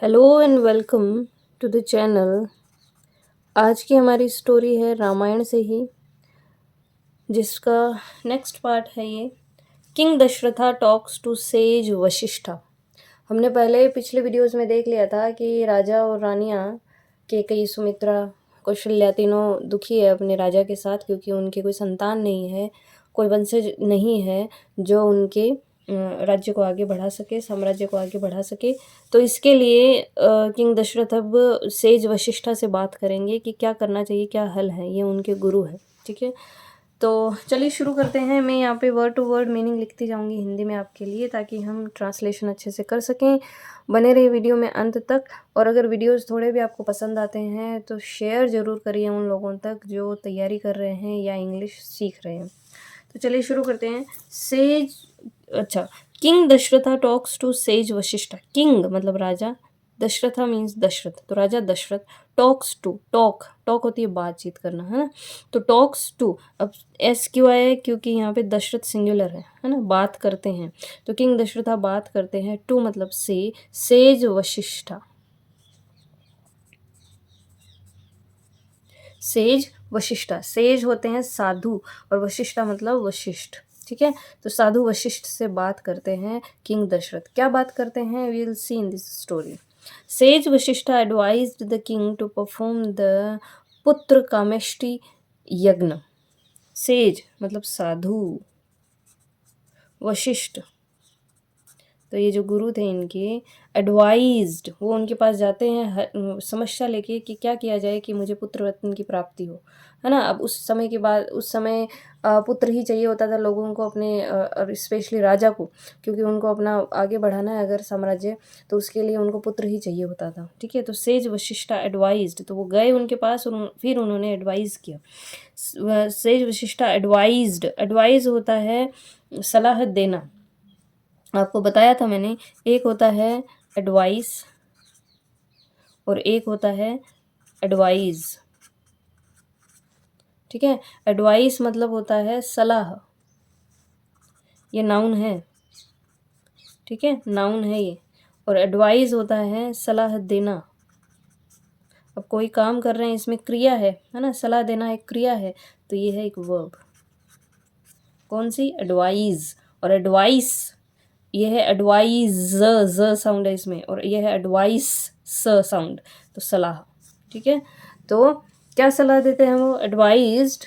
Hello and welcome to the channel. आज की हमारी स्टोरी है रामायण से ही, जिसका नेक्स्ट पार्ट है ये king Dasharatha talks to sage Vashishtha. हमने पहले पिछले वीडियोस में देख लिया था कि राजा और रानियां कैकेयी, सुमित्रा, कौशल्या तीनों दुखी है अपने राजा के साथ, क्योंकि उनके कोई संतान नहीं है, कोई वंशज नहीं है जो उनके राज्य को आगे बढ़ा सके, साम्राज्य को आगे बढ़ा सके। तो इसके लिए किंग दशरथ अब सेज वशिष्ठा से बात करेंगे कि क्या करना चाहिए, क्या हल है। ये उनके गुरु है, ठीक है। तो चलिए शुरू करते हैं। मैं यहाँ पे वर्ड टू वर्ड मीनिंग लिखती जाऊँगी हिंदी में आपके लिए, ताकि हम ट्रांसलेशन अच्छे से कर सकें। बने रहिए वीडियो में अंत तक। और अगर वीडियोस थोड़े भी आपको पसंद आते हैं तो शेयर ज़रूर करिए उन लोगों तक जो तैयारी कर रहे हैं या इंग्लिश सीख रहे हैं। तो चलिए शुरू करते हैं। सेज अच्छा, king Dasharatha talks to sage Vashishtha. King मतलब राजा, दशरथा मीन्स दशरथ, तो राजा दशरथ टॉक्स टू, टॉक होती है बातचीत करना, है ना। तो टॉक्स टू, अब एस क्यों आया है, क्योंकि यहाँ पे दशरथ सिंगुलर है ना, बात करते हैं। तो किंग दशरथा बात करते हैं, टू मतलब से, says Vashishtha, says Vashishtha. Says होते हैं साधु और वशिष्ठा मतलब वशिष्ठ, ठीक है। तो साधु वशिष्ठ से बात करते हैं किंग दशरथ। क्या बात करते हैं, we will see in this story. Sage Vashishtha advised the king to perform the Putra Kameshti यज्ञ। सेज मतलब साधु, वशिष्ठ तो ये जो गुरु थे इनके, एडवाइज्ड, वो उनके पास जाते हैं समस्या लेके कि क्या किया जाए कि मुझे पुत्र रत्न की प्राप्ति हो, है ना। अब उस समय के बाद, उस समय पुत्र ही चाहिए होता था लोगों को अपने, और स्पेशली राजा को, क्योंकि उनको अपना आगे बढ़ाना है अगर साम्राज्य, तो उसके लिए उनको पुत्र ही चाहिए होता था, ठीक है। तो सेज वशिष्ठा एडवाइज्ड, तो वो गए उनके पास और फिर उन्होंने एडवाइज़ किया। सेज वशिष्ठा एडवाइज्ड, एडवाइज होता है सलाह देना। आपको बताया था मैंने, एक होता है एडवाइस और एक होता है एडवाइज, ठीक है। एडवाइस मतलब होता है सलाह, ये नाउन है, ठीक है, नाउन है ये। और एडवाइस होता है सलाह देना। अब कोई काम कर रहे हैं, इसमें क्रिया है ना, सलाह देना एक क्रिया है, तो ये है एक वर्ब। कौन सी, एडवाइज। और एडवाइस, ये है एडवाइज, ज साउंड है इसमें, और ये है एडवाइस, स साउंड, तो सलाह, ठीक है। तो क्या सलाह देते हैं वो, एडवाइज्ड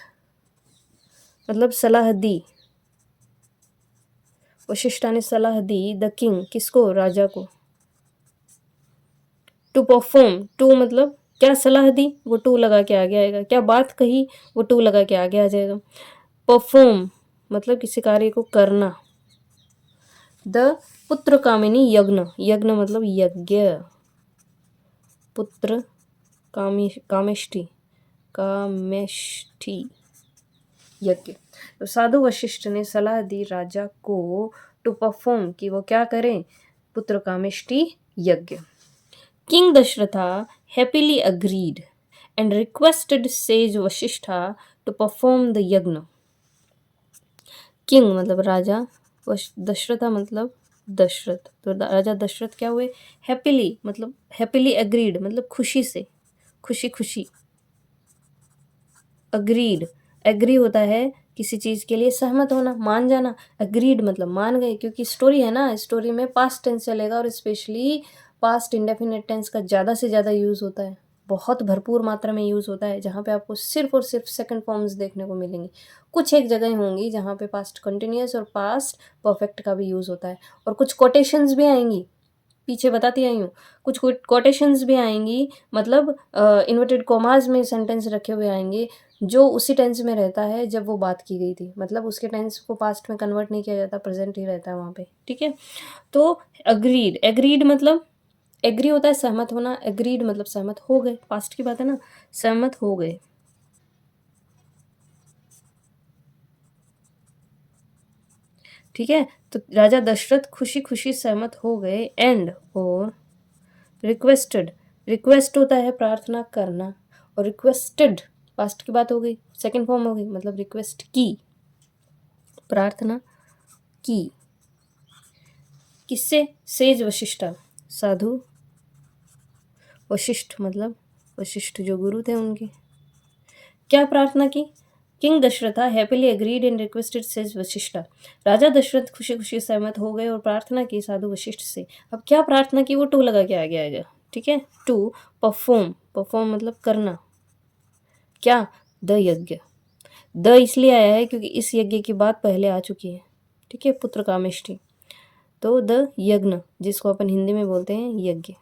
मतलब सलाह दी। वशिष्ठा ने सलाह दी द किंग, किसको, राजा को। टू परफॉर्म, टू मतलब क्या सलाह दी, वो टू लगा के आगे आएगा। क्या बात कही, वो टू लगा के आगे आ जाएगा। परफॉर्म मतलब किसी कार्य को करना। द पुत्र कामिनी यज्ञ, यज्ञ मतलब यज्ञ, पुत्र कामेष्टि, कामेष्टि यज्ञ। तो साधु वशिष्ठ ने सलाह दी राजा को टू परफॉर्म, कि वो क्या करें, Putra Kameshti yagya. King Dasharatha happily agreed and requested sage Vashishtha to perform the yagya. King मतलब राजा, दशरथा मतलब दशरथ, तो राजा दशरथ क्या हुए, हैप्पीली मतलब हैप्पीली अग्रीड मतलब खुशी से, खुशी खुशी। अग्रीड, एग्री होता है किसी चीज़ के लिए सहमत होना, मान जाना। अग्रीड मतलब मान गए, क्योंकि स्टोरी है ना, स्टोरी में पास्ट टेंस चलेगा और स्पेशली पास्ट इंडेफिनिट टेंस का ज़्यादा से ज़्यादा यूज़ होता है, बहुत भरपूर मात्रा में यूज़ होता है, जहाँ पे आपको सिर्फ और सिर्फ सेकंड फॉर्म्स देखने को मिलेंगी। कुछ एक जगह होंगी जहाँ पे पास्ट कंटिन्यूस और पास्ट परफेक्ट का भी यूज़ होता है, और कुछ कोटेशंस भी आएंगी, पीछे बताती आई हूँ। कुछ कोटेशंस भी आएंगी, मतलब इन्वर्टेड कॉमास में सेंटेंस रखे हुए आएंगे, जो उसी टेंस में रहता है जब वो बात की गई थी, मतलब उसके टेंस को पास्ट में कन्वर्ट नहीं किया जाता, प्रेजेंट ही रहता है वहाँ पे, ठीक है। तो अग्रीड, एग्रीड मतलब एग्री होता है सहमत होना, एग्रीड मतलब सहमत हो गए, पास्ट की बात है ना, सहमत हो गए, ठीक है। तो राजा दशरथ खुशी खुशी सहमत हो गए, एंड और रिक्वेस्टेड, रिक्वेस्ट होता है प्रार्थना करना, और रिक्वेस्टेड पास्ट की बात हो गई, सेकंड फॉर्म हो गई, मतलब रिक्वेस्ट की, प्रार्थना की, किससे, सेज वशिष्ठा, साधु वशिष्ठ मतलब वशिष्ठ जो गुरु थे उनके। क्या प्रार्थना की? King Dasharatha happily agreed and requested sage Vashishtha. राजा दशरथ खुशी खुशी सहमत हो गए और प्रार्थना की साधु वशिष्ठ से। अब क्या प्रार्थना की वो टू लगा के आगे आएगा, ठीक है। टू परफॉर्म, परफॉर्म मतलब करना, क्या? द यज्ञ। द इसलिए आया है क्योंकि इस यज्ञ की बात पहले आ चुकी है, ठीक है, पुत्र कामेष्टि। तो द यज्ञ जिसको अपन हिंदी में बोलते हैं यज्ञ,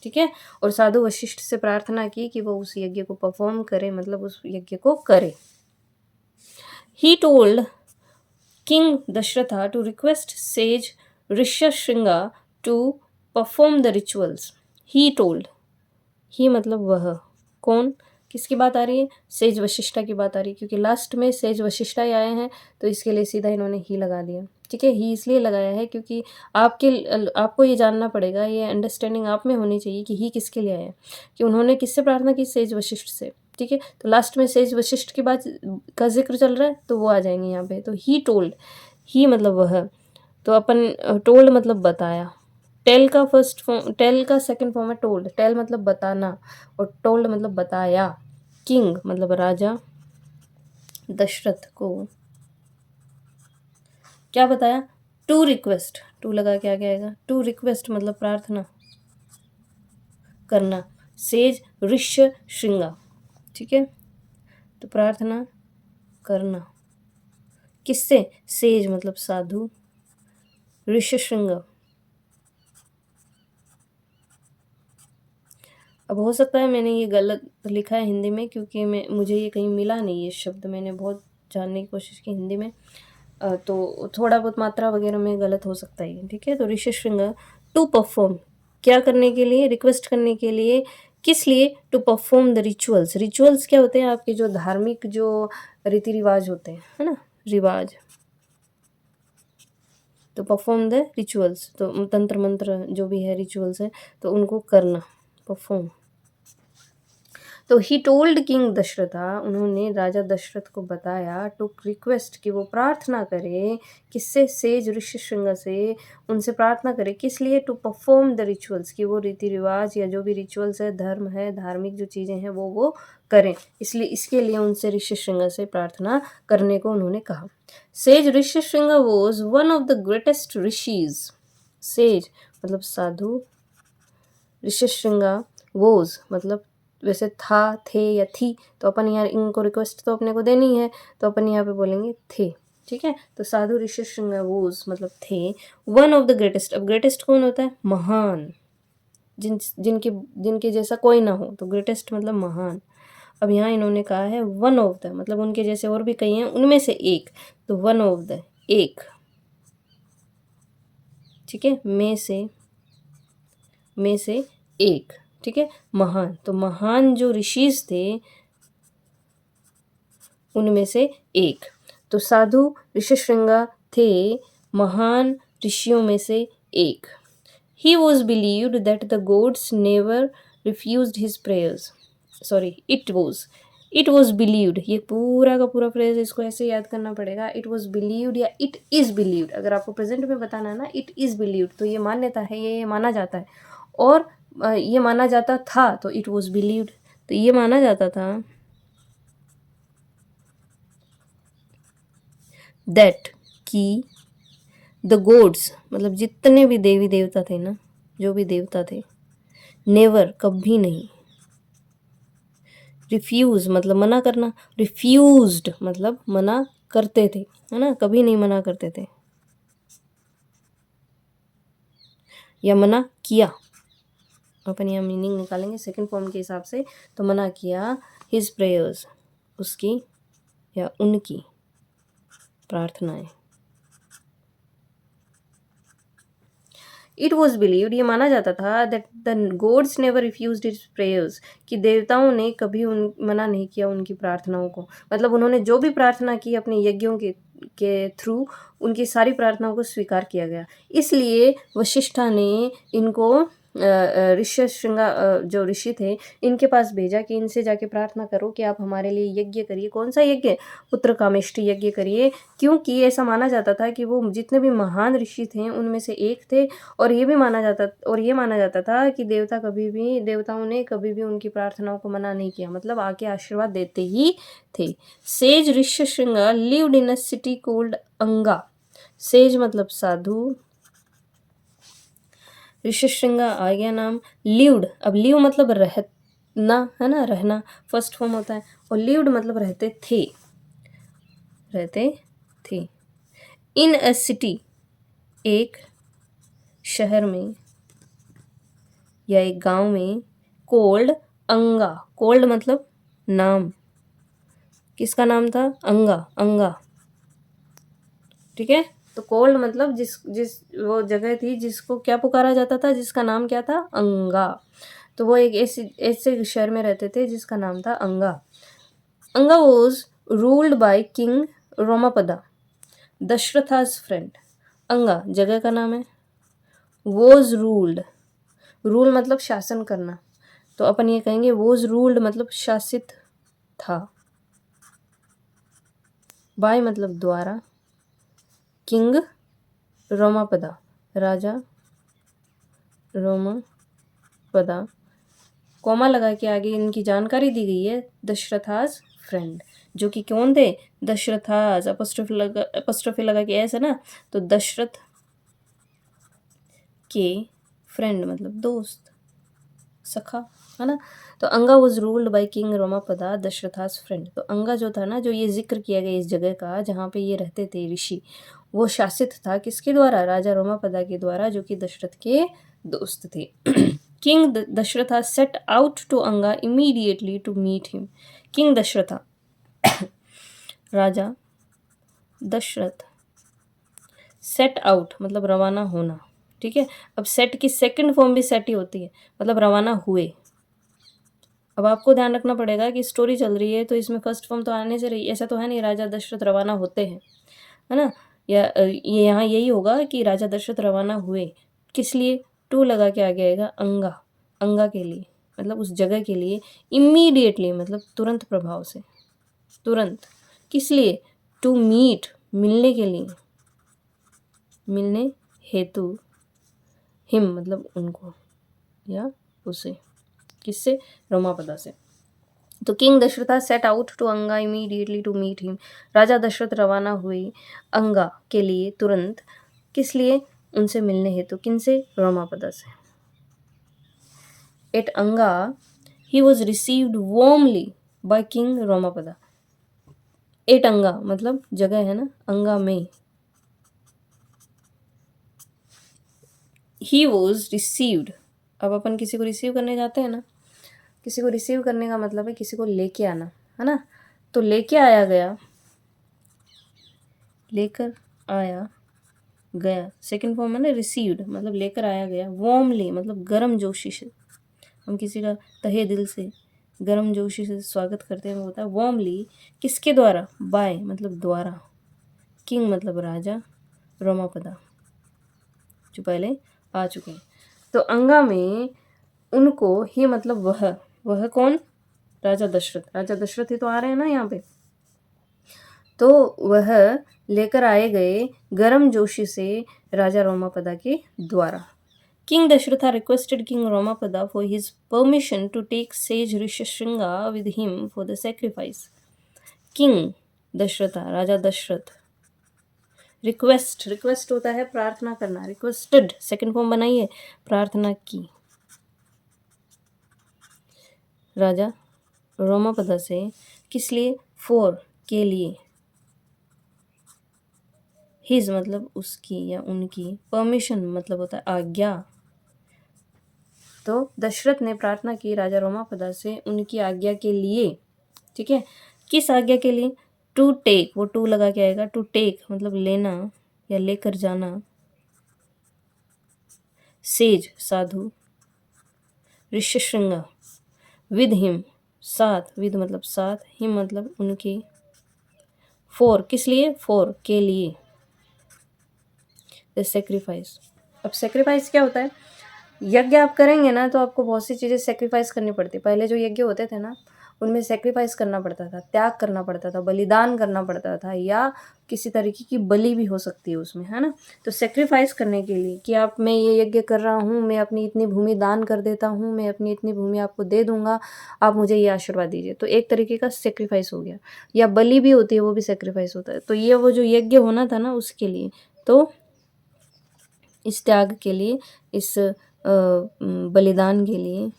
ठीक है। और साधु वशिष्ठ से प्रार्थना की कि वो उस यज्ञ को परफॉर्म करे, मतलब उस यज्ञ को करे। He told king Dasharatha to request sage Rishyashringa to perform the rituals. He told, he मतलब वह, कौन, किसकी बात आ रही है? सेज वशिष्ठा की बात आ रही है, क्योंकि लास्ट में सेज वशिष्ठा ही आए हैं तो इसके लिए सीधा इन्होंने ही लगा दिया, ठीक है। ही इसलिए लगाया है क्योंकि आपको ये जानना पड़ेगा, ये अंडरस्टैंडिंग आप में होनी चाहिए कि ही किसके लिए आया है, कि उन्होंने किससे प्रार्थना की? सेज वशिष्ठ से, ठीक है। तो लास्ट में सेज वशिष्ठ की बात का जिक्र चल रहा है तो वो आ जाएंगे यहाँ पे। तो ही टोल्ड, ही मतलब वह, तो अपन टोल्ड मतलब बताया। टेल का फर्स्ट फॉर्म, टेल का सेकंड फॉर्म है टोल्ड। टेल मतलब बताना और टोल्ड मतलब बताया। किंग मतलब राजा दशरथ को क्या बताया? टू रिक्वेस्ट, टू लगा के आगे आएगा। टू रिक्वेस्ट मतलब प्रार्थना करना। सेज ऋष्य श्रृंगा, ठीक है, तो प्रार्थना करना किससे? सेज मतलब साधु, ऋष्य श्रृंगा। अब हो सकता है मैंने ये गलत लिखा है हिंदी में, क्योंकि मुझे ये कहीं मिला नहीं, ये शब्द मैंने बहुत जानने की कोशिश की हिंदी में, तो थोड़ा बहुत मात्रा वगैरह में गलत हो सकता है, ठीक है। तो ऋषि श्रृंगार टू परफॉर्म, क्या करने के लिए? रिक्वेस्ट करने के लिए। किस लिए? To perform the rituals. Rituals क्या होते हैं? आपके जो धार्मिक जो रीति रिवाज होते हैं, है ना, रिवाज। तो परफॉर्म द रिचुअल्स, तो तंत्र मंत्र जो भी है रिचुअल्स है तो उनको करना, परफॉर्म। तो ही टोल्ड किंग दशरथा, उन्होंने राजा दशरथ को बताया, टू रिक्वेस्ट कि वो प्रार्थना करे, किससे? सेज ऋष्यशृंग से, उनसे प्रार्थना करे। किस लिए? टू परफॉर्म द रिचुअल्स, कि वो रीति रिवाज या जो भी रिचुअल्स है, धर्म है, धार्मिक जो चीज़ें हैं वो करें। इसलिए इसके लिए उनसे ऋष्यशृंग से प्रार्थना करने को उन्होंने कहा। Says Rishyashring was one of the greatest rishis. Says मतलब साधु, ऋष्यशृंगा वोज मतलब वैसे था, थे या थी, तो अपन यहाँ इनको रिक्वेस्ट तो अपने को देनी है तो अपन यहाँ पे बोलेंगे थे, ठीक है। तो साधु ऋष्यशृंगा वोज मतलब थे वन ऑफ द ग्रेटेस्ट। अब ग्रेटेस्ट कौन होता है? महान, जिनके जैसा कोई ना हो, तो ग्रेटेस्ट मतलब महान। अब यहाँ इन्होंने कहा है वन ऑफ द, मतलब उनके जैसे और भी कई हैं, उनमें से एक, तो वन ऑफ द, एक, ठीक है, में से एक, ठीक है, महान। तो महान जो ऋषिज थे उनमें से एक, तो साधु ऋष्यशृंगा थे महान ऋषियों में से एक। He was believed that the gods never refused his prayers. Sorry, it was believed, ये पूरा का पूरा फ्रेज इसको ऐसे याद करना पड़ेगा। इट वॉज बिलीव्ड या इट इज़ बिलीव्ड, अगर आपको प्रेजेंट में बताना है ना, इट इज़ बिलीव्ड तो ये मान्यता है, ये माना जाता है। और ये माना जाता था तो इट वॉज बिलीव्ड, तो ये माना जाता था दैट, कि द गॉड्स मतलब जितने भी देवी देवता थे ना, जो भी देवता थे, नेवर कभी नहीं, रिफ्यूज मतलब मना करना, रिफ्यूज्ड मतलब मना करते थे, है ना, कभी नहीं मना करते थे या मना किया। अपन यहाँ मीनिंग निकालेंगे सेकंड फॉर्म के हिसाब से, तो मना किया हिज प्रेयर्स, उसकी या उनकी प्रार्थनाएं। इट वॉज बिलीव्ड, ये माना जाता था, that the gods never refused his prayers, कि देवताओं ने कभी मना नहीं किया उनकी प्रार्थनाओं को। मतलब उन्होंने जो भी प्रार्थना की अपने यज्ञों के थ्रू, उनकी सारी प्रार्थनाओं को स्वीकार किया गया। इसलिए वशिष्ठा ने इनको ऋष्यशृंगा जो ऋषि थे इनके पास भेजा कि इनसे जाके प्रार्थना करो कि आप हमारे लिए यज्ञ करिए। कौन सा यज्ञ? पुत्रकामेष्टि यज्ञ करिए, क्योंकि ऐसा माना जाता था कि वो जितने भी महान ऋषि थे उनमें से एक थे। और ये माना जाता था कि देवताओं ने कभी भी उनकी प्रार्थनाओं को मना नहीं किया, मतलब आके आशीर्वाद देते ही थे। Sage Rishyashringa lived in a city called Anga. Sage मतलब साधु, ऋष्यशृंगा आ गया नाम। लिव्ड, अब लिव मतलब रहना है ना, रहना फर्स्ट फॉर्म होता है, और लिव्ड मतलब रहते थे, इन अ सिटी, एक शहर में या एक गांव में, कोल्ड अंगा, कोल्ड मतलब नाम, किसका नाम था? अंगा, ठीक है। तो कोल्ड मतलब जिस जिस वो जगह थी जिसको क्या पुकारा जाता था, जिसका नाम क्या था? अंगा। तो वो एक ऐसे शहर में रहते थे जिसका नाम था Anga. Anga was ruled by king Romapada, Dasharatha's friend. Anga जगह का नाम है, वॉज रूल्ड, रूल मतलब शासन करना, तो अपन ये कहेंगे वॉज रूल्ड मतलब शासित था, बाय मतलब द्वारा, किंग रोमापदा राजा रोमापदा, कॉमा लगा के आगे इनकी जानकारी दी गई है, दशरथा's फ्रेंड, जो कि कौन थे? दशरथास, अपॉस्ट्रोफी लगा के ऐसा ना, तो दशरथ के फ्रेंड मतलब दोस्त, सखा, है ना। तो Anga was ruled by king Romapada, Dasharatha's friend. तो अंगा जो था ना, जो ये जिक्र किया गया इस जगह का जहाँ पे ये रहते थे ऋषि, वो शासित था किसके द्वारा? राजा रोमापदा के द्वारा, जो कि दशरथ के दोस्त थे। King Dasharatha set out to Anga immediately to meet him. King Dasharatha राजा दशरथ, सेट आउट मतलब रवाना होना, ठीक है। अब सेट की सेकंड फॉर्म भी सेट ही होती है, मतलब रवाना हुए। अब आपको ध्यान रखना पड़ेगा कि स्टोरी चल रही है तो इसमें फर्स्ट फॉर्म तो आने से रही, ऐसा तो है नहीं राजा दशरथ रवाना होते हैं, है ना। या ये यहाँ यही होगा कि राजा दशरथ रवाना हुए, किस लिए? टू लगा के आगे आएगा अंगा, अंगा के लिए मतलब उस जगह के लिए, इमीडिएटली मतलब तुरंत प्रभाव से, तुरंत, किस लिए? टू मीट मिलने के लिए, मिलने हेतु, हिम मतलब उनको या उसे, किससे? रोमापदा से। तो king Dasharatha set out to Anga immediately to meet him. राजा दशरथ रवाना हुए अंगा के लिए तुरंत, किस लिए? उनसे मिलने हेतु, किनसे? रोमापदा से। At Anga he was received warmly by king Romapada. At Anga मतलब जगह है ना, अंगा में ही वॉज रिसीव्ड। अब अपन किसी को रिसीव करने जाते हैं ना, किसी को रिसीव करने का मतलब है किसी को लेके आना, है ना। तो लेके आया गया, लेकर आया गया, सेकंड फॉर्म है ना रिसीव्ड, मतलब लेकर आया गया। वार्मली मतलब गर्म जोशी से, हम किसी का तहे दिल से गर्म जोशी से स्वागत करते हैं, वो होता है वार्मली। किसके द्वारा? बाय मतलब द्वारा, किंग मतलब राजा, रोमापदा जो पहले आ चुके हैं। तो अंगा में उनको ही मतलब वह कौन? राजा दशरथ, राजा दशरथ ही तो आ रहे हैं ना यहाँ पे। तो वह लेकर आए गए गर्म जोशी से राजा रोमापदा के द्वारा। King Dasharatha requested king Romapada for his permission to take sage Rishyashringa with him for the sacrifice. King Dasharatha राजा दशरथ, रिक्वेस्ट होता है प्रार्थना करना, रिक्वेस्टेड सेकंड फॉर्म बनाइए, प्रार्थना की राजा रोमापदा से, किस लिए? फॉर के लिए, हिज मतलब उसकी या उनकी, परमिशन मतलब होता है आज्ञा। तो दशरथ ने प्रार्थना की राजा रोमापदा से उनकी आज्ञा के लिए, ठीक है। किस आज्ञा के लिए? टू टेक, वो टू लगा के आएगा, टू टेक मतलब लेना या लेकर जाना, सेज साधु, ऋष्यशृंगा विद हिम साथ, विद मतलब साथ, हिम मतलब उनके, फॉर किस लिए? फॉर के लिए, द सेक्रीफाइस। अब सेक्रीफाइस क्या होता है? यज्ञ आप करेंगे ना तो आपको बहुत सी चीज़ें सैक्रिफाइस करनी पड़ती है। पहले जो यज्ञ होते थे ना उनमें सैक्रिफाइस करना पड़ता था, त्याग करना पड़ता था, बलिदान करना पड़ता था, या किसी तरीके की बलि भी हो सकती है उसमें, है ना? तो सैक्रिफाइस करने के लिए कि आप मैं ये यज्ञ कर रहा हूँ, मैं अपनी इतनी भूमि दान कर देता हूँ, मैं अपनी इतनी भूमि आपको दे दूँगा, आप मुझे ये आशीर्वाद दीजिए। तो एक तरीके का सैक्रिफाइस हो गया, या बलि भी होती है, वो भी सैक्रिफाइस होता है। तो ये वो जो यज्ञ होना था ना उसके लिए, तो इस त्याग के लिए, इस बलिदान के लिए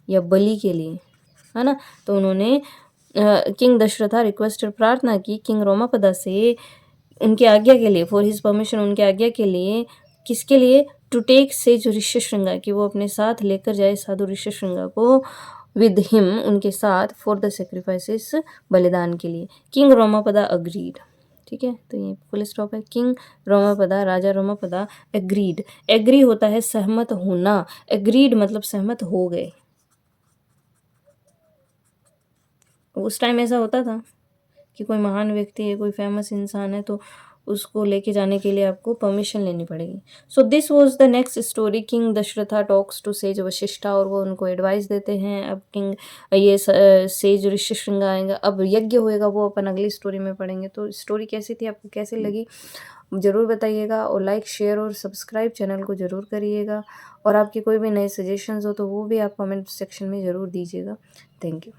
या बलि के लिए, है ना? तो उन्होंने किंग दशरथा रिक्वेस्ट प्रार्थना की किंग रोमापदा से, उनकी आज्ञा के लिए, फॉर हिज परमिशन, उनकी आज्ञा के लिए। किसके लिए? टू टेक सेज ऋष्यशृंगा, कि वो अपने साथ लेकर जाए साधु ऋष्यशृंगा को, विद हिम, उनके साथ, फॉर द सेक्रीफाइसेस, बलिदान के लिए। King Romapada agreed. ठीक है, तो ये फुल स्टॉप है। किंग रोमापदा, राजा रोमापदा, एग्रीड, एग्री होता है सहमत होना, एग्रीड मतलब सहमत हो गए। उस टाइम ऐसा होता था कि कोई महान व्यक्ति है, कोई फेमस इंसान है, तो उसको लेके जाने के लिए आपको परमिशन लेनी पड़ेगी। So this was the next story, king Dasharatha talks to sage Vashishtha, और वो उनको एडवाइस देते हैं। अब किंग ये सेज ऋष्यशृंग आएगा, अब यज्ञ होएगा, वो अपन अगली स्टोरी में पढ़ेंगे। तो स्टोरी कैसी थी, आपको कैसी लगी ज़रूर बताइएगा, और लाइक शेयर और सब्सक्राइब चैनल को ज़रूर करिएगा। और आपके कोई भी नए सजेशंस हो तो वो भी आप कमेंट सेक्शन में ज़रूर दीजिएगा। Thank you.